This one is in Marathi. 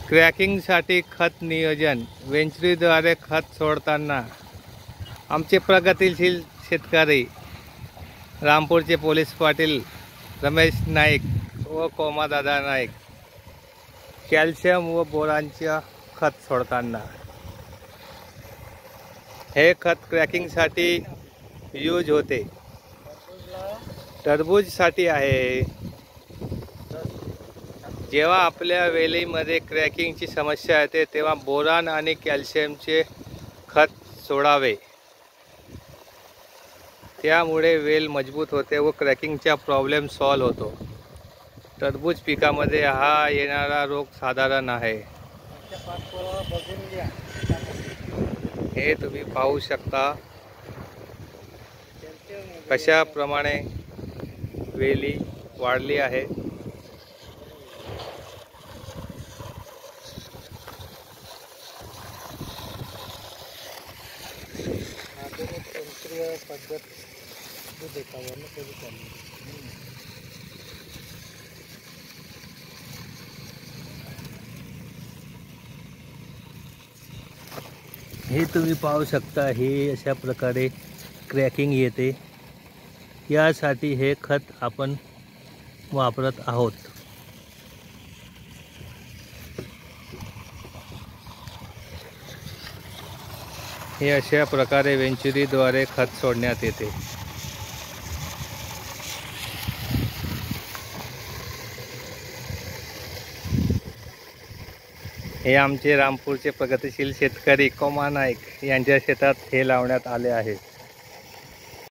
क्रॅकिंगसाठी खत नियोजन वेंचुरीद्वारे खत सोडताना आमचे प्रगतिशील शेतकरी रामपूरचे पोलीस पाटील रमेश नाईक व कोमादादा नाईक कॅल्शियम व बोरानचे खत सोडताना हे खत क्रॅकिंगसाठी यूज होते, टरबूजसाठी आहे। जेव्हा आपल्या वेलीमध्ये क्रॅकिंगची समस्या येते तेव्हा बोरान आणि कॅल्शियमचे खत सोडावे, त्यामुळे वेल मजबूत होते व क्रॅकिंगचा प्रॉब्लेम सॉल्व होतो। टरबूज पिकामध्ये हा येणारा रोग साधारण आहे। हे तुम्ही पाहू शकता कशाप्रमाणे वेली वाढली आहे। पद्धत हे तुम्ही पाहू शकता, हे अशा प्रकारे क्रॅकिंग येते, यासाठी हे खत आपण वापरत आहोत। हे अशा प्रकारे वेंचुरीद्वारे खत सोडण्यात येते। हे आमचे रामपूरचे प्रगतिशील शेतकरी कोमा नाईक यांच्या शेतात हे लावण्यात आले आहे।